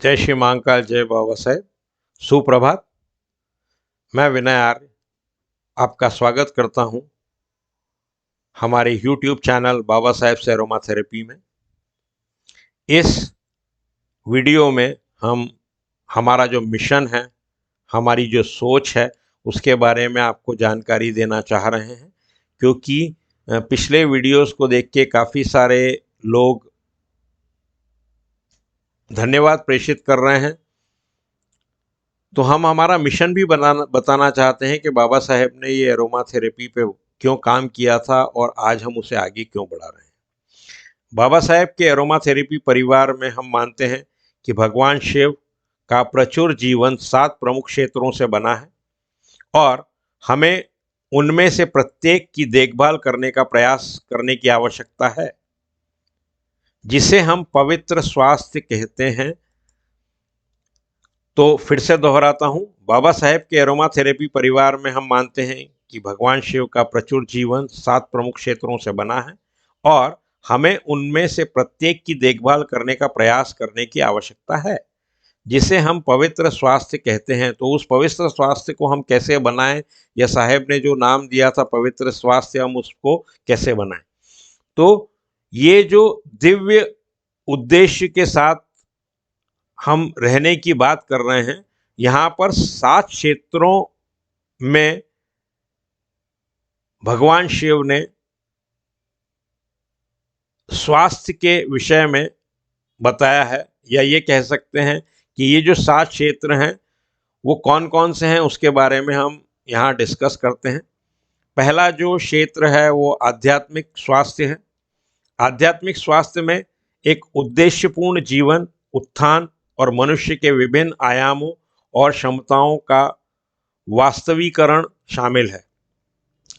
जय श्री महाकाल, जय बाबा साहेब। सुप्रभात। मैं विनय आर्य आपका स्वागत करता हूं हमारे YouTube चैनल बाबा साहेब से अरोमा थेरेपी में। इस वीडियो में हम हमारा जो मिशन है, हमारी जो सोच है, उसके बारे में आपको जानकारी देना चाह रहे हैं, क्योंकि पिछले वीडियोस को देख के काफ़ी सारे लोग धन्यवाद प्रेषित कर रहे हैं। तो हम हमारा मिशन भी बताना चाहते हैं कि बाबा साहेब ने ये अरोमा थेरेपी पे क्यों काम किया था और आज हम उसे आगे क्यों बढ़ा रहे हैं। बाबा साहेब के अरोमा थेरेपी परिवार में हम मानते हैं कि भगवान शिव का प्रचुर जीवन 7 प्रमुख क्षेत्रों से बना है और हमें उनमें से प्रत्येक की देखभाल करने का प्रयास करने की आवश्यकता है, जिसे हम पवित्र स्वास्थ्य कहते हैं। तो फिर से दोहराता हूँ, बाबा साहेब के अरोमा थेरेपी परिवार में हम मानते हैं कि भगवान शिव का प्रचुर जीवन 7 प्रमुख क्षेत्रों से बना है और हमें उनमें से प्रत्येक की देखभाल करने का प्रयास करने की आवश्यकता है, जिसे हम पवित्र स्वास्थ्य कहते हैं। तो उस पवित्र स्वास्थ्य को हम कैसे बनाएं, या साहेब ने जो नाम दिया था पवित्र स्वास्थ्य, हम उसको कैसे बनाएं। तो ये जो दिव्य उद्देश्य के साथ हम रहने की बात कर रहे हैं, यहाँ पर 7 क्षेत्रों में भगवान शिव ने स्वास्थ्य के विषय में बताया है, या ये कह सकते हैं कि ये जो 7 क्षेत्र हैं वो कौन कौन से हैं, उसके बारे में हम यहाँ डिस्कस करते हैं। पहला जो क्षेत्र है वो आध्यात्मिक स्वास्थ्य है। आध्यात्मिक स्वास्थ्य में एक उद्देश्यपूर्ण जीवन, उत्थान और मनुष्य के विभिन्न आयामों और क्षमताओं का वास्तवीकरण शामिल है।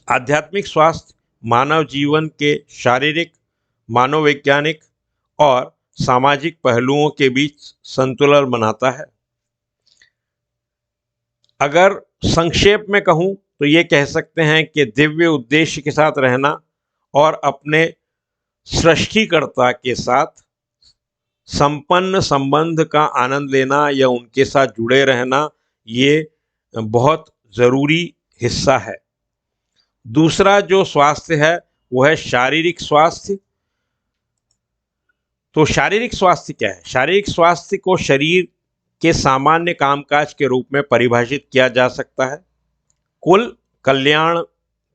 आध्यात्मिक स्वास्थ्य मानव जीवन के शारीरिक, मनोवैज्ञानिक और सामाजिक पहलुओं के बीच संतुलन बनाता है। अगर संक्षेप में कहूँ तो ये कह सकते हैं कि दिव्य उद्देश्य के साथ रहना और अपने सृष्टिकर्ता के साथ संपन्न संबंध का आनंद लेना या उनके साथ जुड़े रहना, ये बहुत ज़रूरी हिस्सा है। दूसरा जो स्वास्थ्य है वो है शारीरिक स्वास्थ्य। तो शारीरिक स्वास्थ्य क्या है? शारीरिक स्वास्थ्य को शरीर के सामान्य कामकाज के रूप में परिभाषित किया जा सकता है। कुल कल्याण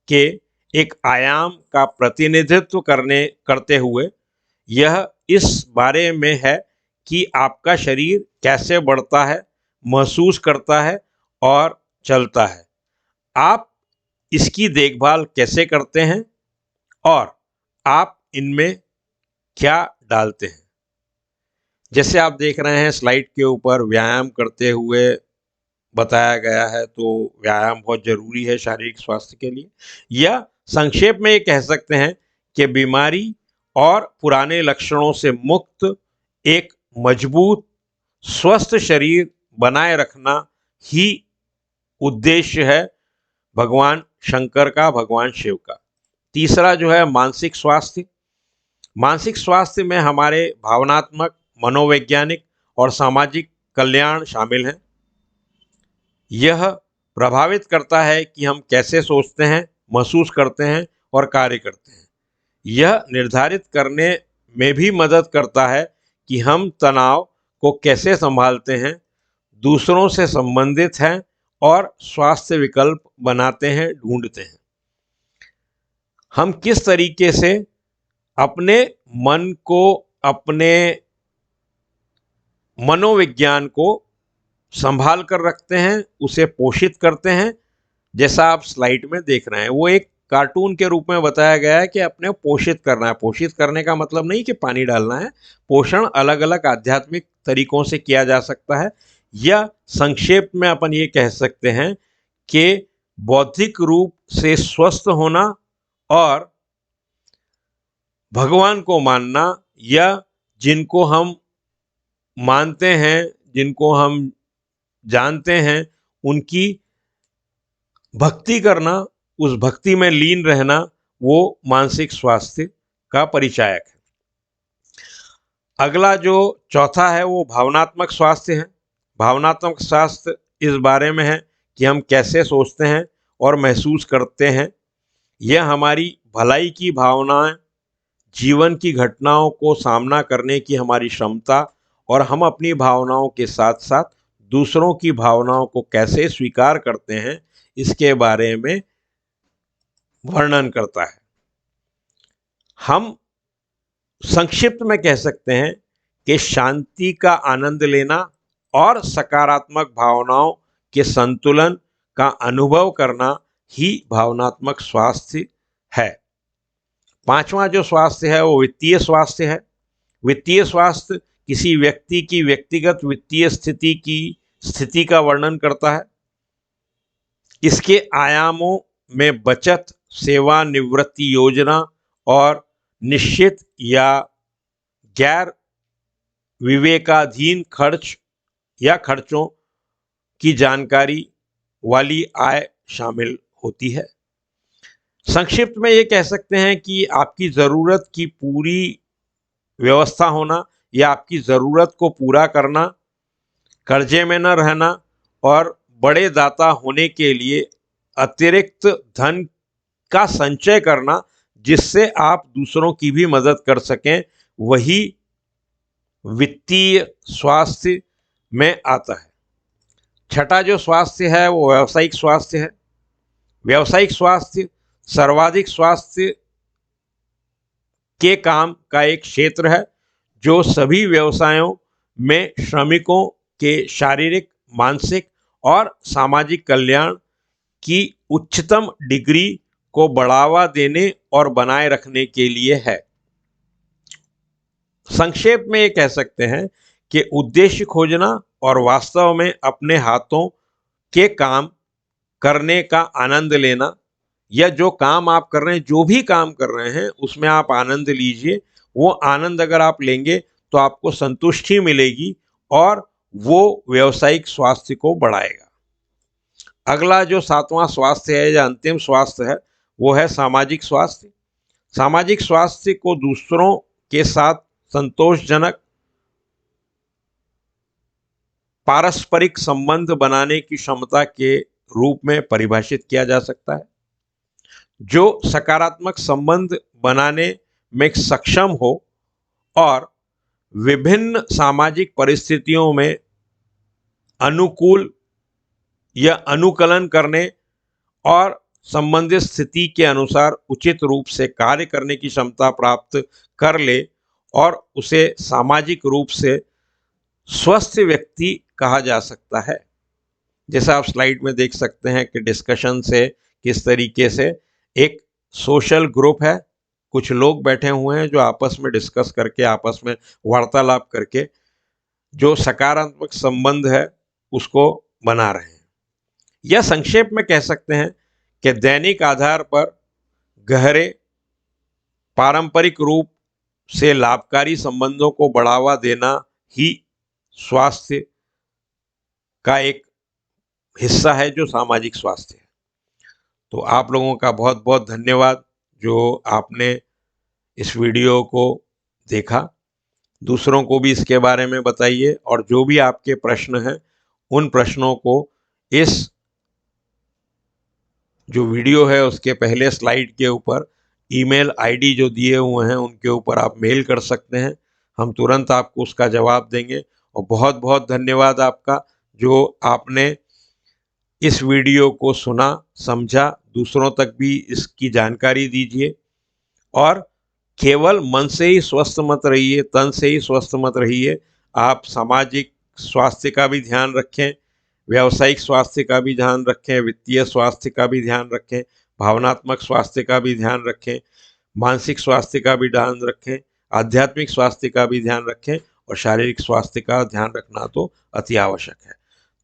के एक आयाम का प्रतिनिधित्व करते हुए यह इस बारे में है कि आपका शरीर कैसे बढ़ता है, महसूस करता है और चलता है। आप इसकी देखभाल कैसे करते हैं और आप इनमें क्या डालते हैं। जैसे आप देख रहे हैं स्लाइड के ऊपर, व्यायाम करते हुए बताया गया है। तो व्यायाम बहुत जरूरी है शारीरिक स्वास्थ्य के लिए। या संक्षेप में ये कह सकते हैं कि बीमारी और पुराने लक्षणों से मुक्त एक मजबूत स्वस्थ शरीर बनाए रखना ही उद्देश्य है भगवान शंकर का, भगवान शिव का। तीसरा जो है मानसिक स्वास्थ्य। मानसिक स्वास्थ्य में हमारे भावनात्मक, मनोवैज्ञानिक और सामाजिक कल्याण शामिल हैं। यह प्रभावित करता है कि हम कैसे सोचते हैं, महसूस करते हैं और कार्य करते हैं। यह निर्धारित करने में भी मदद करता है कि हम तनाव को कैसे संभालते हैं, दूसरों से संबंधित हैं और स्वास्थ्य विकल्प बनाते हैं, ढूंढते हैं। हम किस तरीके से अपने मन को, अपने मनोविज्ञान को संभाल कर रखते हैं, उसे पोषित करते हैं। जैसा आप स्लाइड में देख रहे हैं, वो एक कार्टून के रूप में बताया गया है कि अपने पोषित करना है। पोषित करने का मतलब नहीं कि पानी डालना है। पोषण अलग अलग आध्यात्मिक तरीकों से किया जा सकता है, या संक्षेप में अपन ये कह सकते हैं कि बौद्धिक रूप से स्वस्थ होना और भगवान को मानना, या जिनको हम मानते हैं, जिनको हम जानते हैं, उनकी भक्ति करना, उस भक्ति में लीन रहना, वो मानसिक स्वास्थ्य का परिचायक है। अगला जो चौथा है वो भावनात्मक स्वास्थ्य है। भावनात्मक स्वास्थ्य इस बारे में है कि हम कैसे सोचते हैं और महसूस करते हैं। यह हमारी भलाई की भावनाएं, जीवन की घटनाओं को सामना करने की हमारी क्षमता और हम अपनी भावनाओं के साथ साथ दूसरों की भावनाओं को कैसे स्वीकार करते हैं, इसके बारे में वर्णन करता है। हम संक्षिप्त में कह सकते हैं कि शांति का आनंद लेना और सकारात्मक भावनाओं के संतुलन का अनुभव करना ही भावनात्मक स्वास्थ्य है। पांचवा जो स्वास्थ्य है वो वित्तीय स्वास्थ्य है। वित्तीय स्वास्थ्य किसी व्यक्ति की व्यक्तिगत वित्तीय स्थिति का वर्णन करता है। इसके आयामों में बचत, सेवानिवृत्ति योजना और निश्चित या गैर विवेकाधीन खर्च या खर्चों की जानकारी वाली आय शामिल होती है। संक्षिप्त में ये कह सकते हैं कि आपकी ज़रूरत की पूरी व्यवस्था होना या आपकी ज़रूरत को पूरा करना, कर्जे में न रहना और बड़े दाता होने के लिए अतिरिक्त धन का संचय करना जिससे आप दूसरों की भी मदद कर सकें, वही वित्तीय स्वास्थ्य में आता है। छठा जो स्वास्थ्य है वो व्यावसायिक स्वास्थ्य है। व्यावसायिक स्वास्थ्य सर्वाधिक स्वास्थ्य के काम का एक क्षेत्र है जो सभी व्यवसायों में श्रमिकों के शारीरिक, मानसिक और सामाजिक कल्याण की उच्चतम डिग्री को बढ़ावा देने और बनाए रखने के लिए है। संक्षेप में ये कह सकते हैं कि उद्देश्य खोजना और वास्तव में अपने हाथों के काम करने का आनंद लेना, या जो काम आप कर रहे हैं, जो भी काम कर रहे हैं उसमें आप आनंद लीजिए। वो आनंद अगर आप लेंगे तो आपको संतुष्टि मिलेगी और वो व्यावसायिक स्वास्थ्य को बढ़ाएगा। अगला जो सातवां स्वास्थ्य है या अंतिम स्वास्थ्य है वो है सामाजिक स्वास्थ्य। सामाजिक स्वास्थ्य को दूसरों के साथ संतोषजनक पारस्परिक संबंध बनाने की क्षमता के रूप में परिभाषित किया जा सकता है, जो सकारात्मक संबंध बनाने में सक्षम हो और विभिन्न सामाजिक परिस्थितियों में अनुकूल या अनुकलन करने और संबंधित स्थिति के अनुसार उचित रूप से कार्य करने की क्षमता प्राप्त कर ले और उसे सामाजिक रूप से स्वस्थ व्यक्ति कहा जा सकता है। जैसा आप स्लाइड में देख सकते हैं कि डिस्कशन से किस तरीके से एक सोशल ग्रुप है, कुछ लोग बैठे हुए हैं जो आपस में डिस्कस करके, आपस में वार्तालाप करके जो सकारात्मक संबंध है उसको बना रहे हैं। या संक्षेप में कह सकते हैं कि दैनिक आधार पर गहरे पारंपरिक रूप से लाभकारी संबंधों को बढ़ावा देना ही स्वास्थ्य का एक हिस्सा है जो सामाजिक स्वास्थ्य है। तो आप लोगों का बहुत बहुत धन्यवाद जो आपने इस वीडियो को देखा। दूसरों को भी इसके बारे में बताइए और जो भी आपके प्रश्न हैं उन प्रश्नों को इस जो वीडियो है उसके पहले स्लाइड के ऊपर ईमेल आईडी जो दिए हुए हैं उनके ऊपर आप मेल कर सकते हैं। हम तुरंत आपको उसका जवाब देंगे। और बहुत बहुत धन्यवाद आपका जो आपने इस वीडियो को सुना, समझा। दूसरों तक भी इसकी जानकारी दीजिए और केवल मन से ही स्वस्थ मत रहिए, तन से ही स्वस्थ मत रहिए। आप सामाजिक स्वास्थ्य का भी ध्यान रखें, व्यावसायिक स्वास्थ्य का भी ध्यान रखें, वित्तीय स्वास्थ्य का भी ध्यान रखें, भावनात्मक स्वास्थ्य का भी ध्यान रखें, मानसिक स्वास्थ्य का भी ध्यान रखें, आध्यात्मिक स्वास्थ्य का भी ध्यान रखें और शारीरिक स्वास्थ्य का ध्यान रखना तो अति आवश्यक है।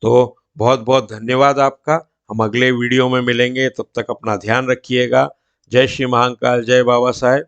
तो बहुत बहुत धन्यवाद आपका। हम अगले वीडियो में मिलेंगे, तब तक अपना ध्यान रखिएगा। जय श्री महाकाल, जय बाबा साहेब।